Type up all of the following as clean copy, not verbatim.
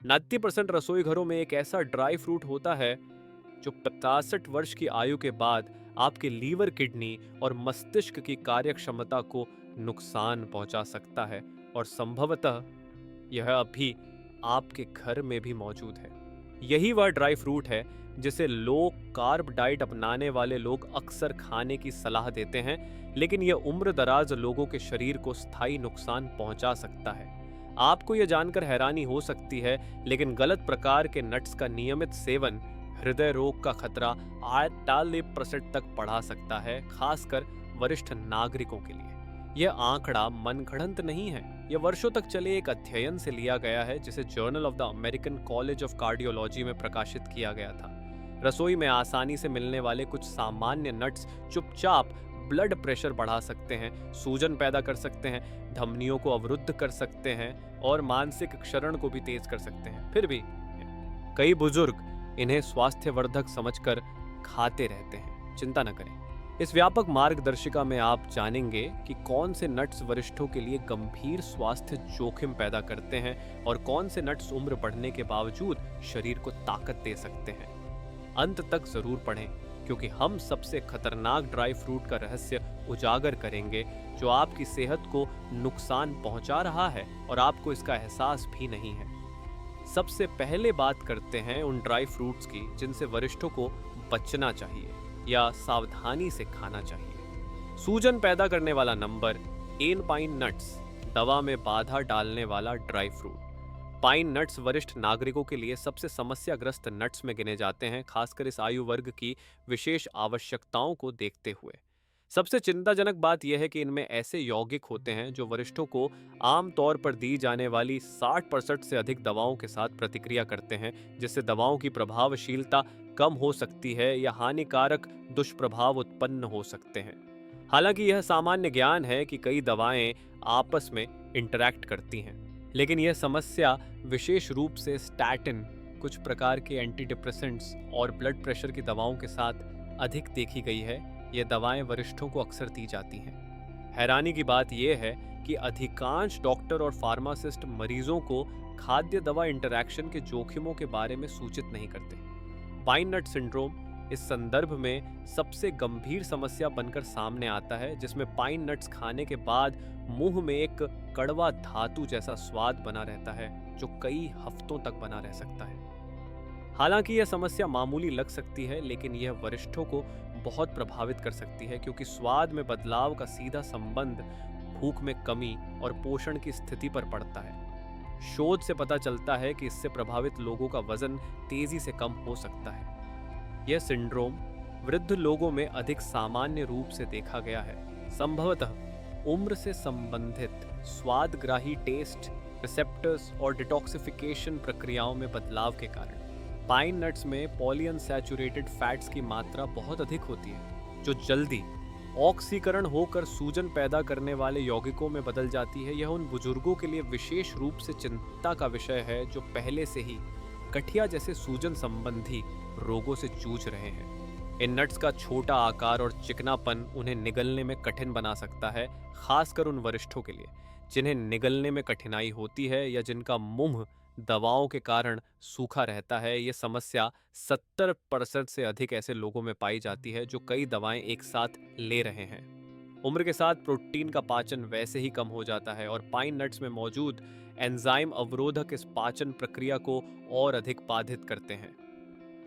90% रसोई घरों में एक ऐसा ड्राई फ्रूट होता है जो 65 वर्ष की आयु के बाद आपके लीवर, किडनी और मस्तिष्क की कार्यक्षमता को नुकसान पहुंचा सकता है और संभवतः यह अभी आपके घर में भी मौजूद है। यही वह ड्राई फ्रूट है जिसे लो कार्ब डाइट अपनाने वाले लोग अक्सर खाने की सलाह देते हैं, लेकिन यह उम्र दराज लोगों के शरीर को स्थायी नुकसान पहुंचा सकता है। आपको यह जानकर हैरानी हो सकती है, लेकिन गलत प्रकार के नट्स का नियमित सेवन हृदय रोग का खतरा 48% तक बढ़ा सकता है, खासकर वरिष्ठ नागरिकों के लिए। यह आंकड़ा मनगढ़ंत नहीं है, यह वर्षों तक चले एक अध्ययन से लिया गया है जिसे journal of the American college of cardiology में प्रकाशित किया गया था। रसोई में आसानी से मिलने वाले कुछ सामान्य नट्स चुपचाप ब्लड प्रेशर बढ़ा सकते हैं, सूजन पैदा कर सकते हैं, धमनियों को अवरुद्ध कर सकते हैं और मानसिक क्षरण को भी तेज कर सकते हैं। फिर भी कई बुजुर्ग इन्हें स्वास्थ्यवर्धक समझकर खाते रहते हैं। चिंता न करें, इस व्यापक मार्गदर्शिका में आप जानेंगे कि कौन से नट्स वरिष्ठों के लिए गंभीर स्वास्थ्य जोखिम पैदा करते हैं और कौन से नट्स उम्र बढ़ने के बावजूद शरीर को ताकत दे सकते हैं। अंत तक जरूर पढ़ें, क्योंकि हम सबसे खतरनाक ड्राई फ्रूट का रहस्य उजागर करेंगे जो आपकी सेहत को नुकसान पहुंचा रहा है और आपको इसका एहसास भी नहीं है। सबसे पहले बात करते हैं उन ड्राई फ्रूट्स की जिनसे वरिष्ठों को बचना चाहिए या सावधानी से खाना चाहिए। सूजन पैदा करने वाला नंबर, एन पाइन नट्स, दवा में बाधा डालने वाला ड्राई फ्रूट। पाइन नट्स वरिष्ठ नागरिकों के लिए सबसे समस्याग्रस्त नट्स में गिने जाते हैं, खासकर इस आयु वर्ग की विशेष आवश्यकताओं को देखते हुए। सबसे चिंताजनक बात यह है कि इनमें ऐसे यौगिक होते हैं जो वरिष्ठों को आमतौर पर दी जाने वाली 60% से अधिक दवाओं के साथ प्रतिक्रिया करते हैं, जिससे दवाओं की प्रभावशीलता कम हो सकती है या हानिकारक दुष्प्रभाव उत्पन्न हो सकते हैं। हालांकि यह सामान्य ज्ञान है कि कई दवाएं आपस में इंटरैक्ट करती हैं, लेकिन यह समस्या विशेष रूप से स्टैटिन, कुछ प्रकार के एंटी डिप्रेसेंट्स और ब्लड प्रेशर की दवाओं के साथ अधिक देखी गई है। ये दवाएं वरिष्ठों को अक्सर दी जाती हैं। हैरानी की बात यह है कि अधिकांश डॉक्टर और फार्मासिस्ट मरीजों को खाद्य दवा इंटरैक्शन के जोखिमों के बारे में सूचित नहीं करते। पाइन नट सिंड्रोम इस संदर्भ में सबसे गंभीर समस्या बनकर सामने आता है, जिसमें पाइन नट्स खाने के बाद मुंह में एक कड़वा धातु जैसा स्वाद बना रहता है जो कई हफ्तों तक बना रह सकता है। हालांकि यह समस्या मामूली लग सकती है, लेकिन यह वरिष्ठों को बहुत प्रभावित कर सकती है, क्योंकि स्वाद में बदलाव का सीधा संबंध भूख में कमी और पोषण की स्थिति पर पड़ता है। शोध से पता चलता है कि इससे प्रभावित लोगों का वजन तेजी से कम हो सकता है। यह सिंड्रोम वृद्ध लोगों में अधिक सामान्य रूप से देखा गया है, संभवतः उम्र से संबंधित स्वादग्राही टेस्ट रिसेप्टर्स और डिटॉक्सिफिकेशन प्रक्रियाओं में बदलाव के कारण। पाइन नट्स में पॉलीअनसैचुरेटेड फैट्स की मात्रा बहुत अधिक होती है, जो जल्दी ऑक्सीकरण होकर सूजन पैदा करने वाले यौगिकों में बदल जाती है। यह उन बुजुर्गों के लिए विशेष रूप से चिंता का विषय है जो पहले से ही गठिया जैसे सूजन संबंधी रोगों से जूझ रहे हैं। इन नट्स का छोटा आकार और चिकनापन उन्हें निगलने में कठिन बना सकता है, खासकर उन वरिष्ठों के लिए जिन्हें निगलने में कठिनाई होती है या जिनका मुंह दवाओं के कारण सूखा रहता है। ये समस्या 70% से अधिक ऐसे लोगों में पाई जाती है जो कई दवाएं एक साथ ले रहे हैं। उम्र के साथ प्रोटीन का पाचन वैसे ही कम हो जाता है और पाइन नट्स में मौजूद एंजाइम अवरोधक इस पाचन प्रक्रिया को और अधिक बाधित करते हैं।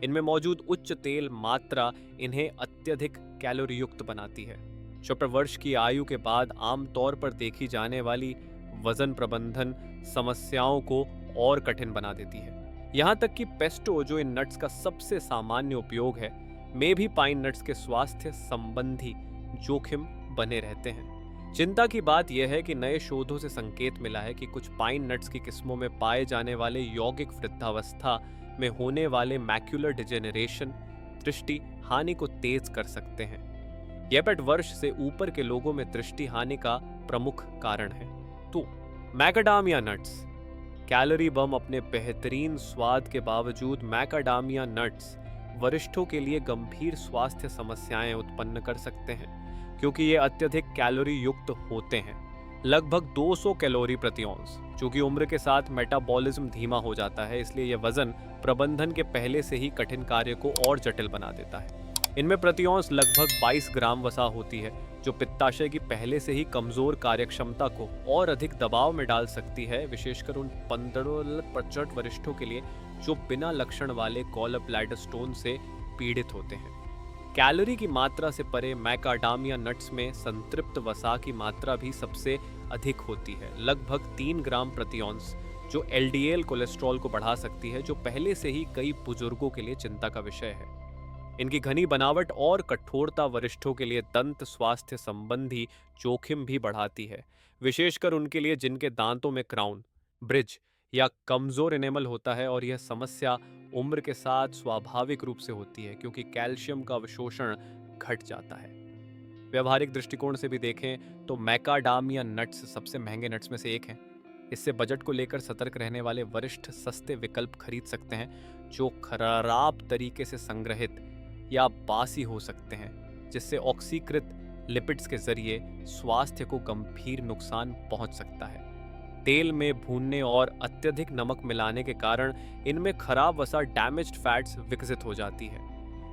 इनमें मौजूद उच्च तेल मात्रा इन्हें अत्यधिक कैलोरी युक्त बनाती है, जो वर्ष की आयु के बाद आमतौर पर देखी जाने वाली वजन प्रबंधन समस्याओं को और कठिन बना देती है। यहाँ तक कि पेस्टो, जो इन नट्स का सबसे सामान्य उपयोग है, में भी पाइन नट्स के स्वास्थ्य संबंधी जोखिम बने रहते हैं। चिंता की बात यह है कि नए शोधों से संकेत मिला है कि कुछ पाइन नट्स की किस्मों में पाए जाने वाले यौगिक वृद्धावस्था में होने वाले मैक्युलर डिजेनरेशन, दृष्टि हानि को तेज कर सकते हैं। यह 60 वर्ष से ऊपर के लोगों में दृष्टि हानि का प्रमुख कारण है। तो मैकाडामिया नट्स, कैलोरी बम अपने बेहतरीन स्वाद के बावजूद मैकाडामिया नट्स वरिष्ठों के लिए गंभीर स्वास्थ्य समस्याएं उत्पन्न कर सकते हैं, क्योंकि ये अत्यधिक कैलोरी युक्त होते हैं। लगभग 200 कैलोरी प्रति औंस। चूंकि उम्र के साथ मेटाबॉलिज्म धीमा हो जाता है, इसलिए यह वजन प्रबंधन के पहले से ही कठिन कार्य को और जटिल बना देता है। इनमें प्रति औंस लगभग 22 ग्राम वसा होती है, जो पित्ताशय की पहले से ही कमजोर कार्यक्षमता को और अधिक दबाव में डाल सकती है, विशेषकर उन 15 वरिष्ठों के लिए जो बिना लक्षण वाले गॉल ब्लैडर स्टोन से पीड़ित होते हैं। कैलोरी की मात्रा से परे मैकाडामिया नट्स में संतृप्त वसा की मात्रा भी सबसे अधिक होती है, लगभग 3 ग्राम प्रति औंस, जो एलडीएल कोलेस्ट्रॉल को बढ़ा सकती है, जो पहले से ही कई बुजुर्गों के लिए चिंता का विषय है। इनकी घनी बनावट और कठोरता वरिष्ठों के लिए दंत स्वास्थ्य संबंधी जोखिम भी बढ़ाती है, विशेषकर उनके लिए जिनके दांतों में क्राउन, ब्रिज या कमजोर इनेमल होता है। और यह समस्या उम्र के साथ स्वाभाविक रूप से होती है, क्योंकि कैल्शियम का अवशोषण घट जाता है। व्यवहारिक दृष्टिकोण से भी देखें तो मैकाडामिया नट्स सबसे महंगे नट्स में से एक हैं। इससे बजट को लेकर सतर्क रहने वाले वरिष्ठ सस्ते विकल्प खरीद सकते हैं, जो खराब तरीके से संग्रहित या बासी हो सकते हैं, जिससे ऑक्सीकृत लिपिड्स के जरिए स्वास्थ्य को गंभीर नुकसान पहुंच सकता है। तेल में भूनने और अत्यधिक नमक मिलाने के कारण इनमें खराब वसा डैमेज्ड फैट्स विकसित हो जाती है।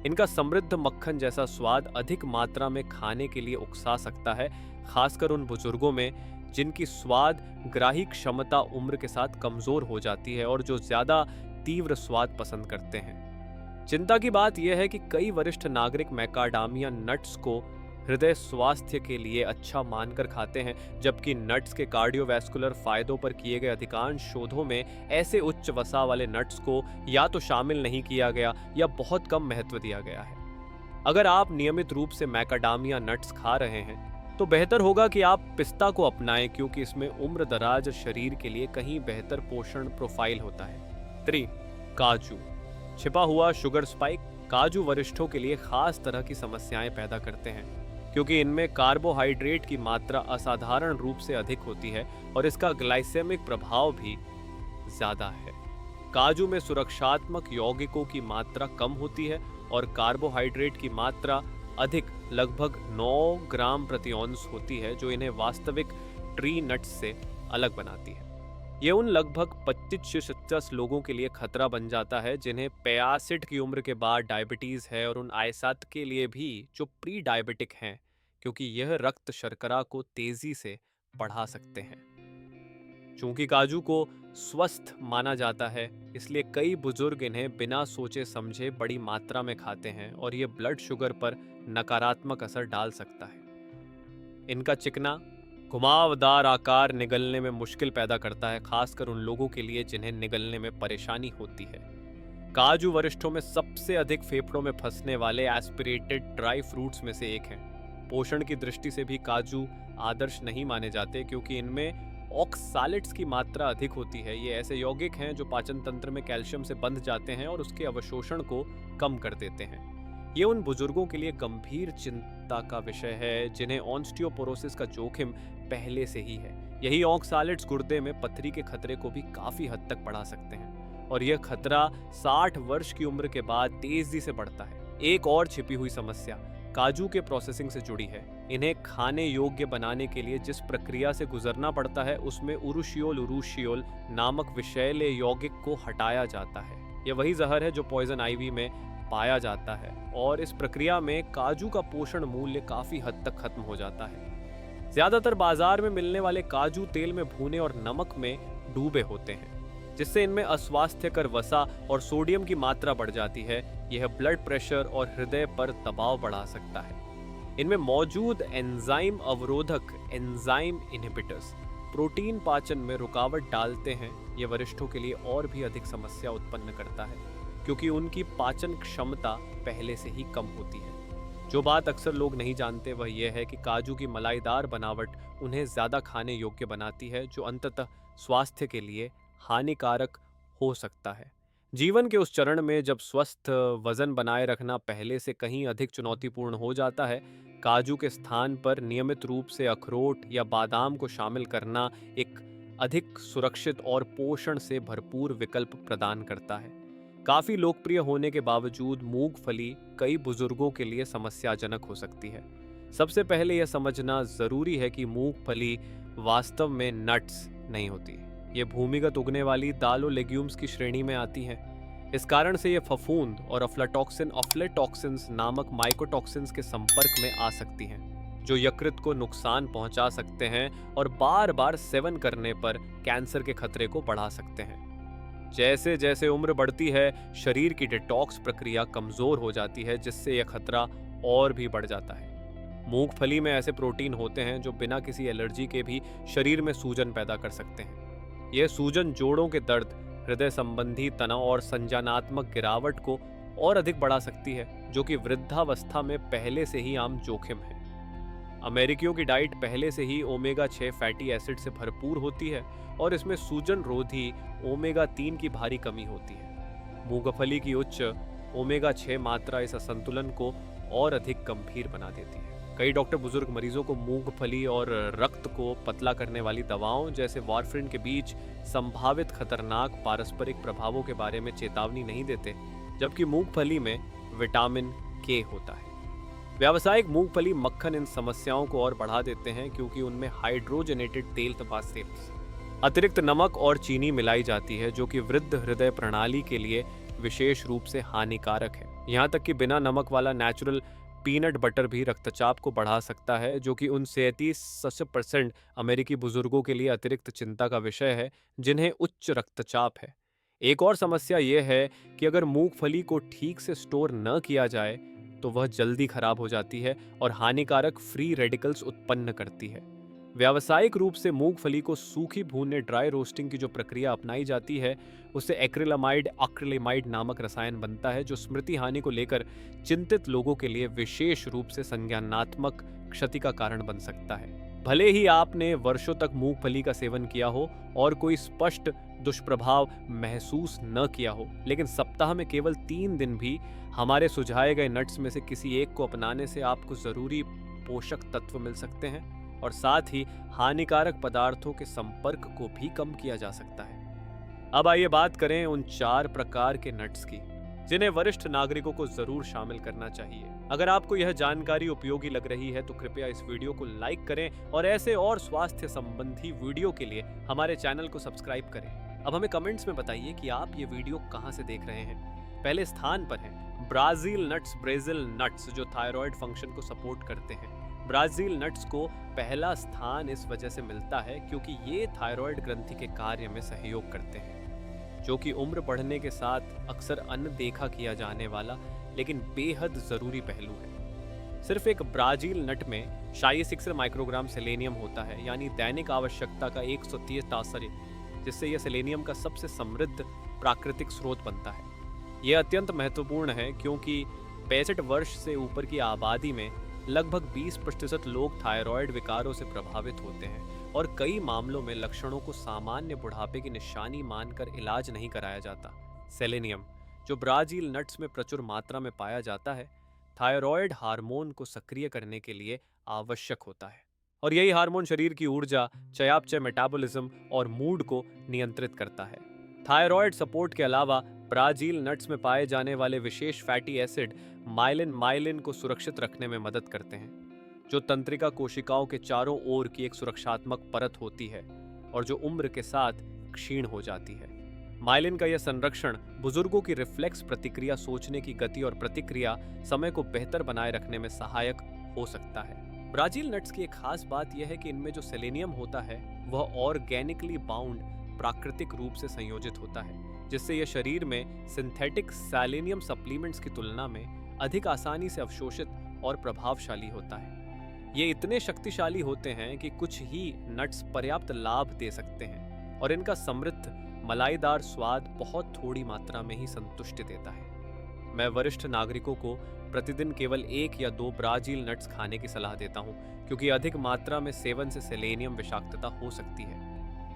इनका समृद्ध मक्खन जैसा स्वाद अधिक मात्रा में खाने के लिए उकसा सकता है, खासकर उन बुजुर्गों में जिनकी स्वाद ग्राही क्षमता उम्र के साथ कमजोर हो जाती है और जो ज्यादा तीव्र स्वाद पसंद करते हैं। चिंता की बात यह है कि कई वरिष्ठ नागरिक मैकाडामिया नट्स को हृदय स्वास्थ्य के लिए अच्छा मानकर खाते हैं, जबकि नट्स के कार्डियोवैस्कुलर फायदों पर किए गए अधिकांश शोधों में ऐसे उच्च वसा वाले नट्स को या तो शामिल नहीं किया गया या बहुत कम महत्व दिया गया है। अगर आप नियमित रूप से मैकाडामिया नट्स खा रहे हैं तो बेहतर होगा कि आप पिस्ता को अपनाएं, क्योंकि इसमें उम्र दराज शरीर के लिए कहीं बेहतर पोषण प्रोफाइल होता है। 3. काजू। छिपा हुआ शुगर स्पाइक। काजू वरिष्ठों के लिए खास तरह की समस्याएं पैदा करते हैं, क्योंकि इनमें कार्बोहाइड्रेट की मात्रा असाधारण रूप से अधिक होती है और इसका ग्लाइसेमिक प्रभाव भी ज्यादा है। काजू में सुरक्षात्मक यौगिकों की मात्रा कम होती है और कार्बोहाइड्रेट की मात्रा अधिक, लगभग 9 ग्राम प्रति औंस होती है, जो इन्हें वास्तविक ट्री नट्स से अलग बनाती है। ये उन लगभग 25 से 50 लोगों के लिए खतरा बन जाता है जिन्हें 65 की उम्र के बाद डायबिटीज है, और उन 67 के लिए भी जो प्री डायबिटिक हैं, क्योंकि यह रक्त शर्करा को तेजी से बढ़ा सकते हैं। चूंकि काजू को स्वस्थ माना जाता है, इसलिए कई बुजुर्ग इन्हें बिना सोचे समझे बड़ी मात्रा में खाते हैं और ये ब्लड शुगर पर नकारात्मक असर डाल सकता है। इनका चिकना घुमावदार आकार निगलने में मुश्किल पैदा करता है, खासकर उन लोगों के लिए जिन्हें निगलने में परेशानी होती है। काजू वरिष्ठों में सबसे अधिक फेफड़ों में फंसने वाले एस्पिरेटेड ड्राई फ्रूट्स में से एक हैं। पोषण की दृष्टि से भी काजू आदर्श नहीं माने जाते, क्योंकि इनमें ऑक्सालेट्स की मात्रा अधिक होती है। ये ऐसे यौगिक हैं जो पाचन तंत्र में कैल्शियम से बंध जाते हैं और उसके अवशोषण को कम कर देते हैं। ये उन बुजुर्गों के लिए गंभीर चिंता का विषय है जिन्हें ऑस्टियोपोरोसिस का जोखिम पहले से ही है। यही ऑक्सालेट्स गुर्दे में पथरी के खतरे को भी काफी हद तक बढ़ा सकते हैं, और यह खतरा 60 वर्ष की उम्र के बाद तेजी से बढ़ता है। एक और छिपी हुई समस्या काजू के प्रोसेसिंग से जुड़ी है। इन्हें खाने योग्य बनाने के लिए जिस प्रक्रिया से गुजरना पड़ता है, उसमें उरुशियोल नामक विषैले यौगिक को हटाया जाता है। यह वही जहर है जो पॉइजन आइवी में पाया जाता है, और इस प्रक्रिया में काजू का पोषण मूल्य काफी हद तक खत्म हो जाता है। ज्यादातर बाजार में मिलने वाले काजू तेल में भुने और नमक में डूबे होते हैं, जिससे इनमें अस्वास्थ्यकर वसा और सोडियम की मात्रा बढ़ जाती है। यह ब्लड प्रेशर और हृदय पर दबाव बढ़ा सकता है। इनमें मौजूद एंजाइम अवरोधक एंजाइम इनहिबिटर्स प्रोटीन पाचन में रुकावट डालते हैं। यह वरिष्ठों के लिए और भी अधिक समस्या उत्पन्न करता है, क्योंकि उनकी पाचन क्षमता पहले से ही कम होती है। जो बात अक्सर लोग नहीं जानते वह यह है कि काजू की मलाईदार बनावट उन्हें ज़्यादा खाने योग्य बनाती है, जो अंततः स्वास्थ्य के लिए हानिकारक हो सकता है। जीवन के उस चरण में जब स्वस्थ वजन बनाए रखना पहले से कहीं अधिक चुनौतीपूर्ण हो जाता है, काजू के स्थान पर नियमित रूप से अखरोट या बादाम को शामिल करना एक अधिक सुरक्षित और पोषण से भरपूर विकल्प प्रदान करता है। काफ़ी लोकप्रिय होने के बावजूद मूंगफली कई बुजुर्गों के लिए समस्याजनक हो सकती है। सबसे पहले यह समझना ज़रूरी है कि मूंगफली वास्तव में नट्स नहीं होती। ये भूमिगत उगने वाली दाल और लेग्यूम्स की श्रेणी में आती हैं। इस कारण से ये फफूंद और अफ्लाटॉक्सिन्स नामक माइकोटॉक्सिन्स के संपर्क में आ सकती हैं, जो यकृत को नुकसान पहुंचा सकते हैं और बार बार सेवन करने पर कैंसर के खतरे को बढ़ा सकते हैं। जैसे जैसे उम्र बढ़ती है, शरीर की डिटॉक्स प्रक्रिया कमजोर हो जाती है, जिससे यह खतरा और भी बढ़ जाता है। मूंगफली में ऐसे प्रोटीन होते हैं जो बिना किसी एलर्जी के भी शरीर में सूजन पैदा कर सकते हैं। यह सूजन जोड़ों के दर्द, हृदय संबंधी तनाव और संज्ञानात्मक गिरावट को और अधिक बढ़ा सकती है, जो कि वृद्धावस्था में पहले से ही आम जोखिम है। अमेरिकियों की डाइट पहले से ही ओमेगा 6 फैटी एसिड से भरपूर होती है और इसमें सूजन रोधी ओमेगा 3 की भारी कमी होती है। मूंगफली की उच्च ओमेगा 6 मात्रा इस असंतुलन को और अधिक गंभीर बना देती है। कई डॉक्टर बुजुर्ग मरीजों को मूंगफली और रक्त को पतला करने वाली दवाओं जैसे वारफरिन के बीच संभावित खतरनाक पारस्परिक प्रभावों के बारे में चेतावनी नहीं देते, जबकि मूंगफली में विटामिन के होता है। व्यावसायिक मूंगफली मक्खन इन समस्याओं को और बढ़ा देते हैं, क्योंकि उनमें हाइड्रोजनेटेड तेल तपासेप्स, अतिरिक्त नमक और चीनी मिलाई जाती है, जो कि वृद्ध हृदय प्रणाली के लिए विशेष रूप से हानिकारक है। यहाँ तक कि बिना नमक वाला नेचुरल पीनट बटर भी रक्तचाप को बढ़ा सकता है, जो कि उन 37% अमेरिकी बुजुर्गों के लिए अतिरिक्त चिंता का विषय है जिन्हें उच्च रक्तचाप है। एक और समस्या यह है कि अगर मूंगफली को ठीक से स्टोर न किया जाए तो वह जल्दी खराब हो जाती है और हानिकारक फ्री रेडिकल्स उत्पन्न करती है। व्यावसायिक रूप से मूंगफली को सूखी भूनने ड्राई रोस्टिंग की जो प्रक्रिया अपनाई जाती है, उससे एक्रिलेमाइड नामक रसायन बनता है, जो स्मृति हानि को लेकर चिंतित लोगों के लिए विशेष रूप से संज्ञानात्मक क्षति का कारण बन सकता है। भले ही आपने वर्षों तक मूंगफली का सेवन किया हो और कोई स्पष्ट दुष्प्रभाव महसूस न किया हो, लेकिन सप्ताह में केवल 3 दिन भी हमारे सुझाए गए नट्स में से किसी एक को अपनाने से आपको जरूरी पोषक तत्व मिल सकते हैं और साथ ही हानिकारक पदार्थों के संपर्क को भी कम किया जा सकता है। अब आइए बात करें उन 4 प्रकार के नट्स की जिन्हें वरिष्ठ नागरिकों को जरूर शामिल करना चाहिए। अगर आपको यह जानकारी उपयोगी लग रही है तो कृपया इस वीडियो को लाइक करें और ऐसे और स्वास्थ्य संबंधी वीडियो के लिए हमारे चैनल को सब्सक्राइब करें। अब हमें कमेंट्स में बताइए कि आप ये वीडियो कहां से देख रहे हैं। पहले स्थान पर है ब्राजील नट्स, जो थायराइड फंक्शन को सपोर्ट करते हैं। ब्राजील नट्स को पहला स्थान इस वजह से मिलता है क्योंकि ये थायराइड ग्रंथि के कार्य में सहयोग करते हैं, जो कि उम्र बढ़ने के साथ अक्सर अनदेखा किया जाने वाला लेकिन बेहद जरूरी पहलू है। सिर्फ एक ब्राजील नट में शायद 6 माइक्रोग्राम सेलेनियम होता है, यानी दैनिक आवश्यकता का 130 तासरे, जिससे यह सेलेनियम का सबसे समृद्ध प्राकृतिक स्रोत बनता है। यह अत्यंत महत्वपूर्ण है क्योंकि 65 वर्ष से ऊपर की आबादी में लगभग 20% लोग थायराइड विकारों से प्रभावित होते हैं और कई मामलों में लक्षणों को सामान्य बुढ़ापे की निशानी मानकर इलाज नहीं कराया जाता। सेलेनियम, जो ब्राजील नट्स में प्रचुर मात्रा में पाया जाता है, थायराइड हार्मोन को सक्रिय करने के लिए आवश्यक होता है और यही हार्मोन शरीर की ऊर्जा, चयापचय, मेटाबॉलिज्म और मूड को नियंत्रित करता है। थायराइड सपोर्ट के अलावा ब्राजील नट्स में पाए जाने वाले विशेष फैटी एसिड माइलिन को सुरक्षित रखने में मदद करते हैं, जो तंत्रिका कोशिकाओं के चारों ओर की एक सुरक्षात्मक परत होती है और जो उम्र के साथ क्षीण हो जाती है। माइलिन का यह संरक्षण बुजुर्गों की रिफ्लेक्स प्रतिक्रिया, सोचने की गति और प्रतिक्रिया समय को बेहतर बनाए रखने में सहायक हो सकता है। ब्राजील नट्स की एक खास बात यह है कि इनमें जो सेलेनियम होता है वह ऑर्गेनिकली बाउंड प्राकृतिक रूप से संयोजित होता है, जिससे यह शरीर में सिंथेटिक सेलेनियम सप्लीमेंट्स की तुलना में अधिक आसानी से अवशोषित और प्रभावशाली होता है। ये इतने शक्तिशाली होते हैं कि कुछ ही नट्स पर्याप्त लाभ दे सकते हैं और इनका समृद्ध मलाईदार स्वाद बहुत थोड़ी मात्रा में ही संतुष्टि देता है। मैं वरिष्ठ नागरिकों को प्रतिदिन केवल 1 या 2 ब्राजील नट्स खाने की सलाह देता हूं, क्योंकि अधिक मात्रा में सेवन से सेलेनियम विषाक्तता हो सकती है।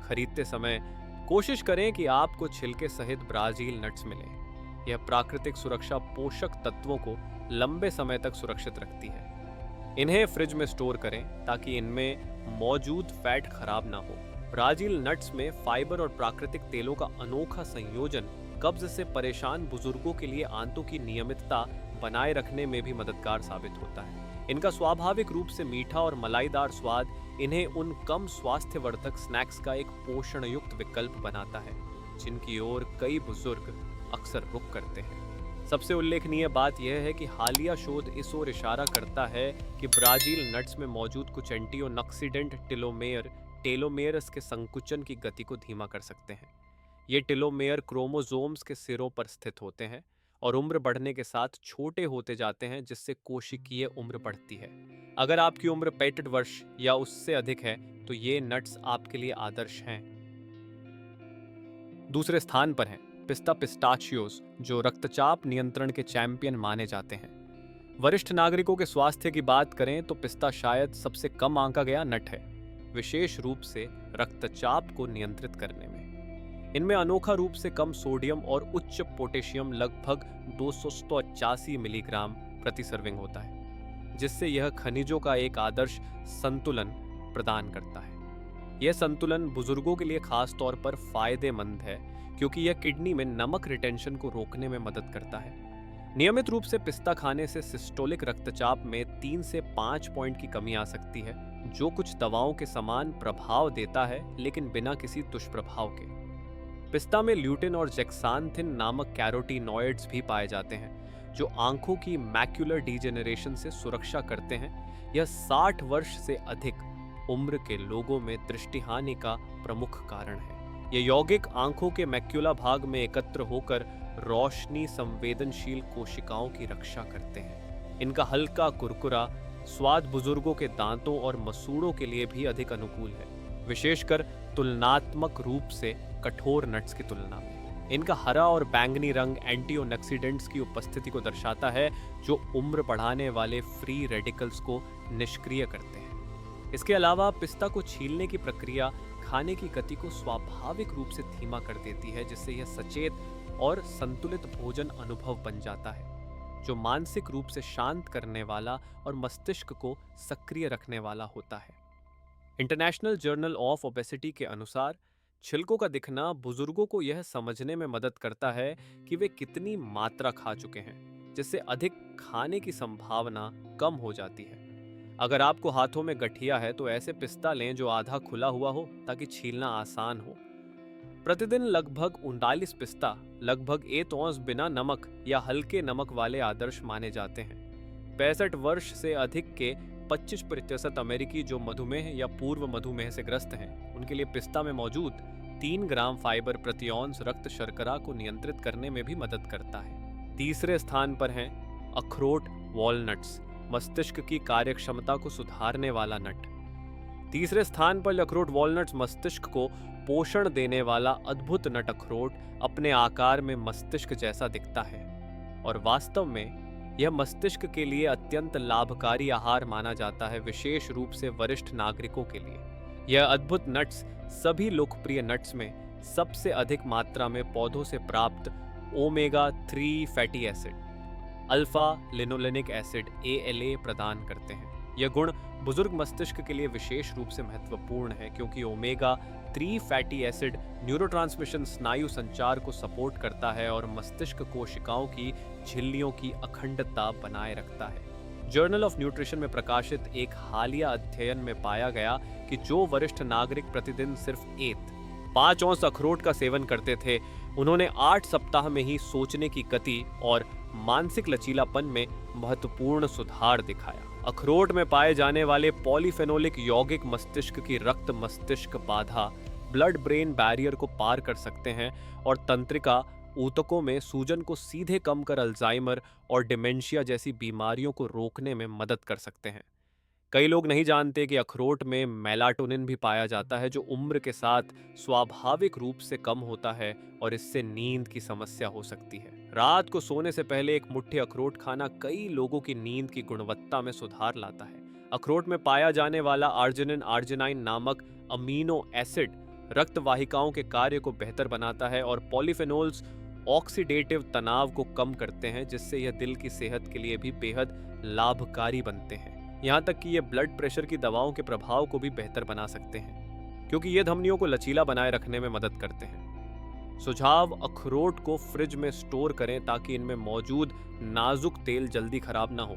खरीदते समय कोशिश करें कि आपको छिलके सहित ब्राजील नट्स मिलें। यह प्राकृतिक सुरक्षा पोषक तत्वों को लंबे समय तक सुरक्षित रखती है। इन्हें फ्रिज में स्टोर करें ताकि इनमें मौजूद फैट खराब ना हो। ब्राजील नट्स में फाइबर और प्राकृतिक तेलों का अनोखा संयोजन कब्ज से परेशान बुजुर्गों के लिए आंतों की नियमितता बनाए रखने में भी मददगार साबित होता है। इनका स्वाभाविक रूप से मीठा और मलाईदार स्वाद इन्हें उन कम स्वास्थ्यवर्धक स्नैक्स का एक पोषण युक्त विकल्प बनाता है जिनकी ओर कई बुजुर्ग अक्सर रुख करते हैं। सबसे उल्लेखनीय बात यह है कि हालिया शोध इस ओर इशारा करता है कि ब्राजील नट्स में मौजूद कुछ एंटीओक्सीडेंट टेलोमेयर्स के संकुचन की गति को धीमा कर सकते हैं। ये टेलोमेयर क्रोमोसोम्स के सिरों पर स्थित होते हैं और उम्र बढ़ने के साथ छोटे होते जाते हैं, जिससे कोशिकीय उम्र बढ़ती है। अगर आपकी उम्र 65 वर्ष या उससे अधिक है तो ये नट्स आपके लिए आदर्श हैं। दूसरे स्थान पर हैं पिस्ता पिस्ताचियोज, जो रक्तचाप नियंत्रण के चैंपियन माने जाते हैं। वरिष्ठ नागरिकों के स्वास्थ्य की बात करें तो पिस्ता शायद सबसे कम आंका गया नट है, विशेष रूप से रक्तचाप को नियंत्रित करने में। इनमें अनोखा रूप से कम सोडियम और उच्च पोटेशियम, लगभग 280 मिलीग्राम प्रति सर्विंग होता है, जिससे यह खनिजों का एक आदर्श संतुलन प्रदान करता है। यह संतुलन बुजुर्गों के लिए खास तौर पर फायदेमंद है क्योंकि यह किडनी में नमक रिटेंशन को रोकने में मदद करता है। नियमित रूप से पिस्ता खाने से सिस्टोलिक रक्तचाप में 3 से 5 पॉइंट की कमी आ सकती है, जो कुछ दवाओं के समान प्रभाव देता है लेकिन बिना किसी दुष्प्रभाव के। पिस्ता में ल्यूटिन और जेक्सांथिन नामक कैरोटीनॉइड्स भी पाए जाते हैं, जो आंखों की मैक्युलर डीजेनरेशन से सुरक्षा करते हैं। यह 60 वर्ष से अधिक उम्र के लोगों में दृष्टिहानि का प्रमुख कारण है। ये यौगिक आंखों के मैक्युला भाग में एकत्र होकर रोशनी संवेदनशील कोशिकाओं की रक्षा करते हैं। इनका हल्का कुरकुरा स्वाद बुजुर्गों के दांतों और मसूड़ों के लिए भी अधिक अनुकूल है, विशेषकर तुलनात्मक रूप से कठोर नट्स की तुलना में। इनका हरा और बैंगनी रंग एंटीऑक्सीडेंट्स की उपस्थिति को दर्शाता है, जो उम्र बढ़ाने वाले फ्री रेडिकल्स को निष्क्रिय करते हैं। इसके अलावा पिस्ता को छीलने की प्रक्रिया खाने की गति को स्वाभाविक रूप से धीमा कर देती है, जिससे यह सचेत और संतुलित भोजन अनुभव बन जाता है, जो मानसिक रूप से शांत करने वाला और मस्तिष्क को सक्रिय रखने वाला होता है। इंटरनेशनल जर्नल ऑफ ओबेसिटी के अनुसार छिलकों का दिखना बुजुर्गों को यह समझने में मदद करता है कि वे कितनी मात्रा खा चुके हैं, जिससे अधिक खाने की संभावना कम हो जाती है। अगर आपको हाथों में गठिया है तो ऐसे पिस्ता लें जो आधा खुला हुआ हो, ताकि छीलना आसान हो। प्रतिदिन लगभग 39 पिस्ता, लगभग 1 औंस बिना नमक या हल्के नमक वाले आदर्श माने जाते हैं। 65 वर्ष से अधिक के 25% अमेरिकी जो मधुमेह या पूर्व मधुमेह से ग्रस्त हैं, उनके लिए पिस्ता में मौजूद 3 ग्राम फाइबर प्रति औंस रक्त शर्करा को नियंत्रित करने में भी मदद करता है। तीसरे स्थान पर हैं अखरोट वॉलनट्स, मस्तिष्क की कार्यक्षमता को सुधारने वाला नट। तीसरे स्थान पर अखरोट वॉलनट्स मस्तिष्क को पोषण देने वाला अद्भुत नट अखरोट अपने आकार में मस्तिष्क जैसा दिखता है और वास्तव में यह मस्तिष्क के लिए अत्यंत लाभकारी आहार माना जाता है, विशेष रूप से वरिष्ठ नागरिकों के लिए। यह अद्भुत नट्स सभी लोकप्रिय नट्स में सबसे अधिक मात्रा में पौधों से प्राप्त omega 3 fatty acid, alpha linolenic acid ALA प्रदान करते हैं। यह गुण बुजुर्ग मस्तिष्क के लिए विशेष रूप से महत्वपूर्ण है, क्योंकि ओमेगा 3 फैटी एसिड न्यूरोट्रांसमिशन स्नायु संचार को सपोर्ट करता है और मस्तिष्क कोशिकाओं की झिल्लियों की अखंडता बनाए रखता है। जर्नल ऑफ न्यूट्रिशन में प्रकाशित एक हालिया अध्ययन में पाया गया कि जो वरिष्ठ नागरिक प्रतिदिन सिर्फ 5 औंस अखरोट का सेवन करते थे, उन्होंने 8 सप्ताह में ही सोचने की गति और मानसिक लचीलापन में महत्वपूर्ण सुधार दिखाया। अखरोट में पाए जाने वाले पॉलीफेनोलिक यौगिक मस्तिष्क की रक्त मस्तिष्क बाधा, ब्लड ब्रेन बैरियर को पार कर सकते हैं और तंत्रिका ऊतकों में सूजन को सीधे कम कर अल्जाइमर और डिमेंशिया जैसी बीमारियों को रोकने में मदद कर सकते हैं। कई लोग नहीं जानते कि अखरोट में मेलाटोनिन भी पाया जाता है, जो उम्र के साथ स्वाभाविक रूप से कम होता है और इससे नींद की समस्या हो सकती है। रात को सोने से पहले एक मुट्ठी अखरोट खाना कई लोगों की नींद की गुणवत्ता में सुधार लाता है। अखरोट में पाया जाने वाला आर्जिनाइन नामक अमीनो एसिड रक्त वाहिकाओं के कार्य को बेहतर बनाता है और पॉलीफेनोल्स ऑक्सीडेटिव तनाव को कम करते हैं, जिससे यह दिल की सेहत के लिए भी बेहद लाभकारी बनते हैं। यहाँ तक कि ये ब्लड प्रेशर की दवाओं के प्रभाव को भी बेहतर बना सकते हैं, क्योंकि ये धमनियों को लचीला बनाए रखने में मदद करते हैं। सुझाव: अखरोट को फ्रिज में स्टोर करें ताकि इनमें मौजूद नाजुक तेल जल्दी खराब ना हो।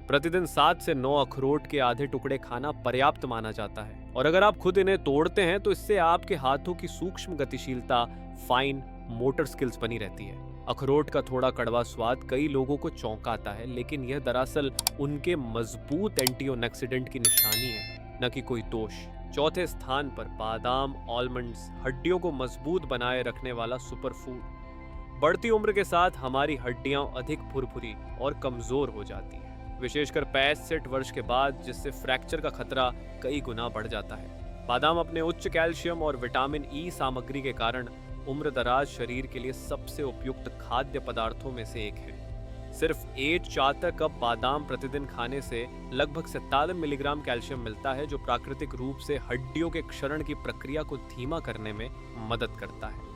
प्रतिदिन 7 से 9 अखरोट के आधे टुकड़े खाना पर्याप्त माना जाता है, और अगर आप खुद इन्हें तोड़ते हैं तो इससे आपके हाथों की सूक्ष्म गतिशीलता, फाइन मोटर स्किल्स बनी रहती है। अखरोट का थोड़ा कड़वा स्वाद कई लोगों को चौंकाता है, लेकिन यह दरअसल उनके मजबूत एंटीऑक्सीडेंट की निशानी है, न कि कोई दोष। चौथे स्थान पर बादाम, आलमंड्स, हड्डियों को मजबूत बनाए रखने वाला सुपर फूड। बढ़ती उम्र के साथ हमारी हड्डियां अधिक फुरफुरी और कमजोर हो जाती हैं, विशेषकर 65 वर्ष के बाद, जिससे फ्रैक्चर का खतरा कई गुना बढ़ जाता है। बादाम अपने उच्च कैल्शियम और विटामिन ई सामग्री के कारण उम्रदराज शरीर के लिए सबसे उपयुक्त खाद्य पदार्थों में से एक है। सिर्फ 1 चातर कप बादाम प्रतिदिन खाने से लगभग 47 मिलीग्राम कैल्शियम मिलता है, जो प्राकृतिक रूप से हड्डियों के क्षरण की प्रक्रिया को धीमा करने में मदद करता है।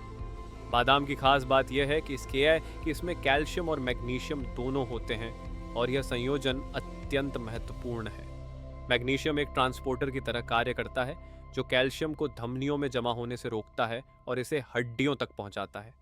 बादाम की खास बात यह है कि इसमें कैल्शियम और मैग्नीशियम दोनों होते हैं, और यह संयोजन अत्यंत महत्वपूर्ण है। मैग्नीशियम एक ट्रांसपोर्टर की तरह कार्य करता है, जो कैल्शियम को धमनियों में जमा होने से रोकता है और इसे हड्डियों तक पहुंचाता है।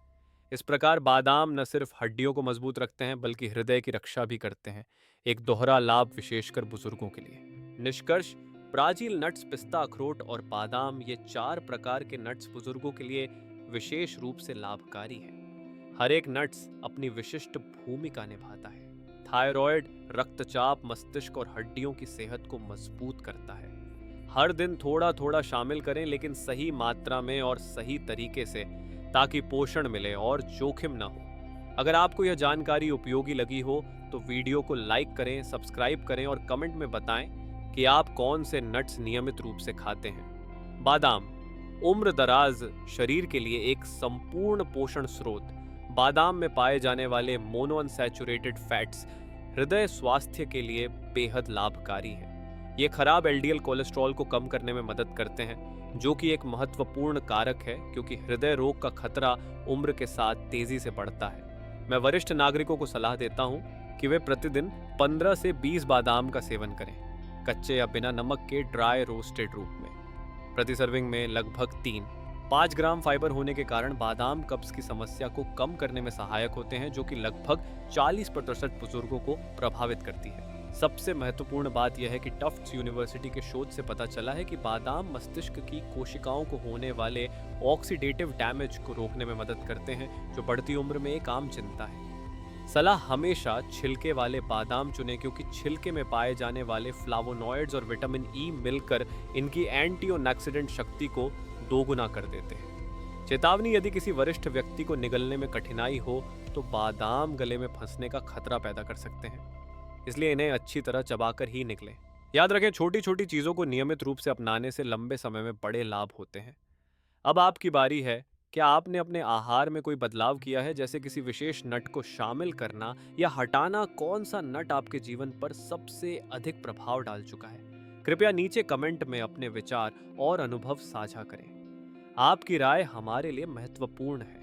इस प्रकार बादाम न सिर्फ हड्डियों को मजबूत रखते हैं, बल्कि हृदय की रक्षा भी करते हैं, एक दोहरा लाभ विशेषकर बुजुर्गों के लिए। निष्कर्ष: ब्राजील नट्स, पिस्ता, अखरोट और बादाम, ये 4 प्रकार के नट्स बुजुर्गों के लिए विशेष रूप से लाभकारी हैं। हर एक नट्स अपनी विशिष्ट भूमिका निभाता है। थायराइड, रक्तचाप, मस्तिष्क और हड्डियों की सेहत को मजबूत करता है। हर दिन थोड़ा थोड़ा शामिल करें, लेकिन सही मात्रा में और सही तरीके से, ताकि पोषण मिले और जोखिम ना हो। अगर आपको यह जानकारी उपयोगी लगी हो तो वीडियो को लाइक करें, सब्सक्राइब करें और कमेंट में बताएं कि आप कौन से नट्स नियमित रूप से खाते हैं। बादाम उम्र दराज शरीर के लिए एक संपूर्ण पोषण स्रोत। बादाम में पाए जाने वाले मोनोअनसैचुरेटेड फैट्स हृदय स्वास्थ्य के लिए बेहद लाभकारी हैं। ये खराब एलडीएल कोलेस्ट्रॉल को कम करने में मदद करते हैं, जो कि एक महत्वपूर्ण कारक है, क्योंकि हृदय रोग का खतरा उम्र के साथ तेजी से बढ़ता है। मैं वरिष्ठ नागरिकों को सलाह देता हूं कि वे प्रतिदिन 15 से 20 बादाम का सेवन करें, कच्चे या बिना नमक के ड्राई रोस्टेड रूप में। प्रति सर्विंग में लगभग 5 ग्राम फाइबर होने के कारण बादाम कब्ज की समस्या को कम करने में सहायक होते हैं, जो कि लगभग 40% बुजुर्गों को प्रभावित करती है। सबसे महत्वपूर्ण बात यह है कि टफ्ट्स यूनिवर्सिटी के शोध से पता चला है कि बादाम मस्तिष्क की कोशिकाओं को होने वाले ऑक्सीडेटिव डैमेज को रोकने में मदद करते हैं, जो बढ़ती उम्र में एक आम चिंता है। सलाह हमेशा छिलके वाले बादाम चुनें, क्योंकि छिलके में पाए जाने वाले फ्लावोनॉइड्स और विटामिन ई मिलकर इनकी एंटीऑक्सीडेंट शक्ति को दोगुना कर देते हैं। चेतावनी: यदि किसी वरिष्ठ व्यक्ति को निगलने में कठिनाई हो तो बादाम गले में फंसने का खतरा पैदा कर सकते हैं, इसलिए इन्हें अच्छी तरह चबाकर ही निकलें। याद रखें, छोटी छोटी चीज़ों को नियमित रूप से अपनाने से लंबे समय में बड़े लाभ होते हैं। अब आपकी बारी है। क्या आपने अपने आहार में कोई बदलाव किया है, जैसे किसी विशेष नट को शामिल करना या हटाना? कौन सा नट आपके जीवन पर सबसे अधिक प्रभाव डाल चुका है? कृपया नीचे कमेंट में अपने विचार और अनुभव साझा करें। आपकी राय हमारे लिए महत्वपूर्ण है।